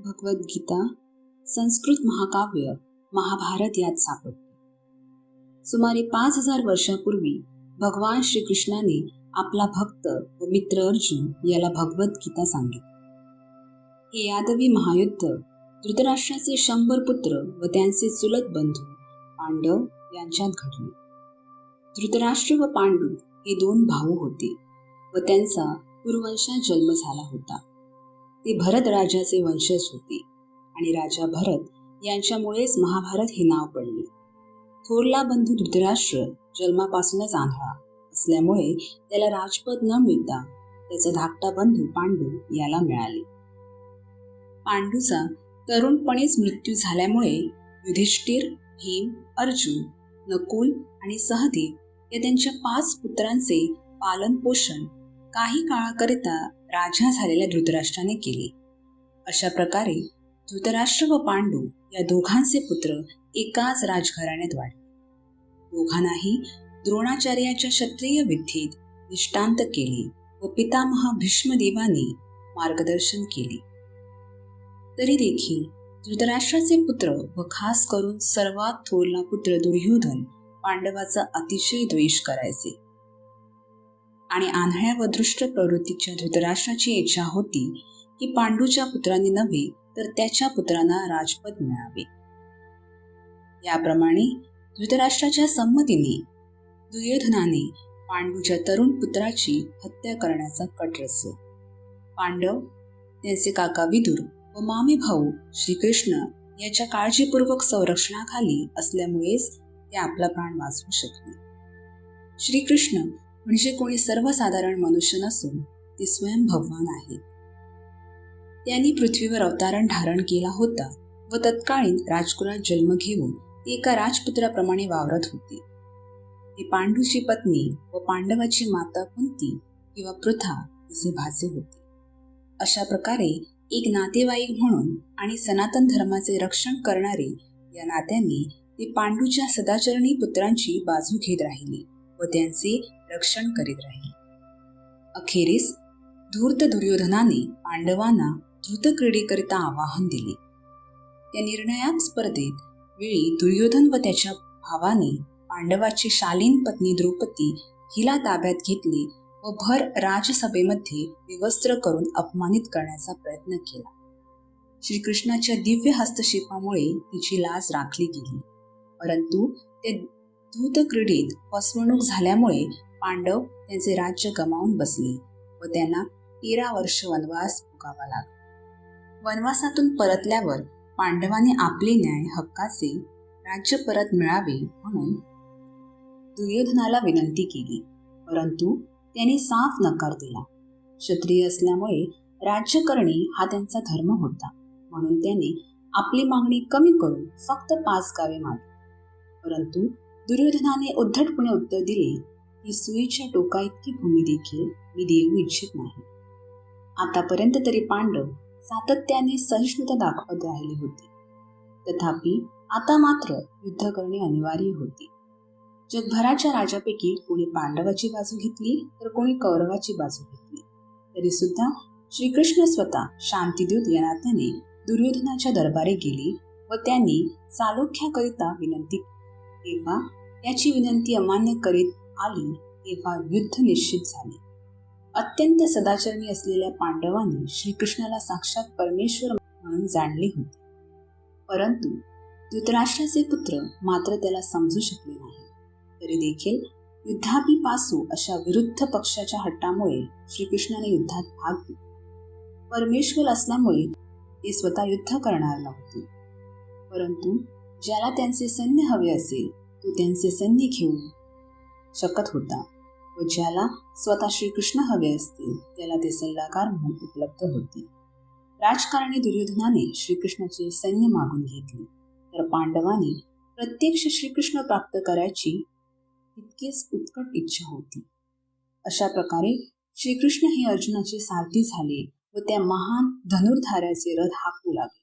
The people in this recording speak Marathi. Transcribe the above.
भगवद्गीता संस्कृत महाकाव्य महाभारत यात सापडते. सुमारे 5000 वर्षापूर्वी भगवान श्रीकृष्णाने आपला भक्त व मित्र अर्जुन याला भगवद्गीता सांगितली. हे यादवी महायुद्ध धृतराष्ट्राचे 100 पुत्र व त्यांचे चुलत बंधू पांडव यांच्यात घडले. धृतराष्ट्र व पांडू हे 2 भाऊ होते व त्यांचा कुरुवंशात जन्म झाला होता. ते भरत राजाचे वंशज होते आणि राजा भरत यांच्यामुळेच महाभारत हे नाव पडले. थोरला बंधू धृतराष्ट्र जन्मापासूनच आंधळा असल्यामुळे त्याला राजपद न मिळता त्याचा धाकटा बंधू पांडू याला मिळाले. पांडूचा तरुणपणीच मृत्यू झाल्यामुळे युधिष्ठिर, भीम, अर्जुन, नकुल आणि सहदेव या त्यांच्या 5 पुत्रांचे पालन पोषण काही काळाकरिता राजा झालेल्या धृतराष्ट्राने केले. अशा प्रकारे धृतराष्ट्र व पांडू या दोघांचे पुत्र एकाच राजघराण्यात वाढले. दोघांनाही द्रोणाचार्याच्या क्षत्रिय विद्येत निष्णांत केले व पितामह भीष्मदेवाने मार्गदर्शन केले. तरी देखील धृतराष्ट्राचे पुत्र व खास करून सर्वात थोरला पुत्र दुर्योधन पांडवाचा अतिशय द्वेष करायचे आणि आंधळ्या व दृष्ट प्रवृत्तीच्या धृतराष्ट्राची इच्छा होती की पांडूच्या पुत्रांनी नव्हे तर त्याच्या पुत्रांना राजपद मिळावे. याप्रमाणे धृतराष्ट्राच्या संमतीने दुर्योधनाने पांडूच्या तरुण पुत्राची हत्या करण्याचा कट रचला. पांडव त्यांचे काका विदुर व मामे भाऊ श्रीकृष्ण याच्या काळजीपूर्वक संरक्षणाखाली असल्यामुळेच ते आपला प्राण वाचवू शकले. श्रीकृष्ण म्हणजे कोणी सर्वसाधारण मनुष्य नसून ते स्वयं भगवान आहेत. त्यांनी पृथ्वीवर अवतारण धारण केला होता व तत्कालीन राजकुलात जन्म घेऊन ते एका राजपुत्राप्रमाणे वावरत होते. ते पांडूची पत्नी व पांडवाची माता कुंती किंवा पृथा असे भाचे होते. अशा प्रकारे एक नातेवाईक म्हणून आणि सनातन धर्माचे रक्षण करणारे या नात्याने ते पांडूच्या सदाचरणी पुत्रांची बाजू घेत राहिले व त्यांचे रक्षण करीत राहिले. अखेरीस धूर्त दुर्योधनाने पांडवांना धृत क्रीडेकरिता आवाहन दिले. त्या निर्णायक स्पर्धेत वेळी दुर्योधन व त्याच्या भावाने पांडवाची शालीन पत्नी द्रौपदी हिला ताब्यात घेतली व भर राजसभेमध्ये विवस्त्र करून अपमानित करण्याचा प्रयत्न केला. श्रीकृष्णाच्या दिव्य हस्तक्षेपामुळे तिची लाज राखली गेली, परंतु ते धूत क्रीडेत फसवणूक झाल्यामुळे पांडव त्यांचे राज्य गमावून बसले व त्यांना 13 वर्ष वनवास भोगावा लागला. वनवासातून परतल्यावर पांडवांनी आपले न्याय हक्काचे राज्य परत मिळावे म्हणून दुर्योधनाला विनंती केली, परंतु त्याने साफ नकार दिला. क्षत्रिय असल्यामुळे राज्य करणे हा त्यांचा धर्म होता, म्हणून त्याने आपली मागणी कमी करून फक्त 5 गावे मागितली. परंतु दुर्योधनाने उद्धटपणे उत्तर दिले की सुईच्या टोका इतकी भूमी देखील मी देऊ इच्छित नाही. आतापर्यंत तरी पांडव सातत्याने सहिष्णुता दाखवत राहिले होते, तथापि आता मात्र युद्ध करणे अनिवार्य होते. जगभराच्या राजापैकी कोणी पांडवाची बाजू घेतली तर कोणी कौरवाची बाजू घेतली, तरी सुद्धा श्रीकृष्ण स्वतः शांतिदूत या नात्याने दुर्योधनाच्या दरबारी गेले व त्यांनी चालोख्याकरिता विनंती केली. तेव्हा त्याची विनंती अमान्य करीत आली तेव्हा युद्ध निश्चित झाले. अत्यंत सदाचरणी असलेल्या पांडवांनी श्रीकृष्णाला साक्षात परमेश्वर म्हणून जाणले होते, परंतु धृतराष्ट्राचे पुत्र मात्र त्याला समजू शकले नाही. तरी देखील युद्धापी पासू अशा विरुद्ध पक्षाच्या हट्टामुळे श्रीकृष्णाने युद्धात भाग घेतला. परमेश्वर असल्यामुळे ते स्वतः युद्ध करणार नव्हते, परंतु ज्याला त्यांचे सैन्य हवे असेल तो त्यांचे सैन्य घेऊ शकत होता व ज्याला स्वतः श्रीकृष्ण हवे असतील त्याला ते सल्लागार म्हणून उपलब्ध होते. राजकारणी दुर्योधनाने श्रीकृष्णाचे सैन्य मागून घेतले, तर पांडवांनी प्रत्यक्ष श्रीकृष्ण प्राप्त करायची तितकीच उत्कट इच्छा होती. अशा प्रकारे श्रीकृष्ण हे अर्जुनाचे सारथी झाले व त्या महान धनुर्धाराचे रथ हाकू लागले.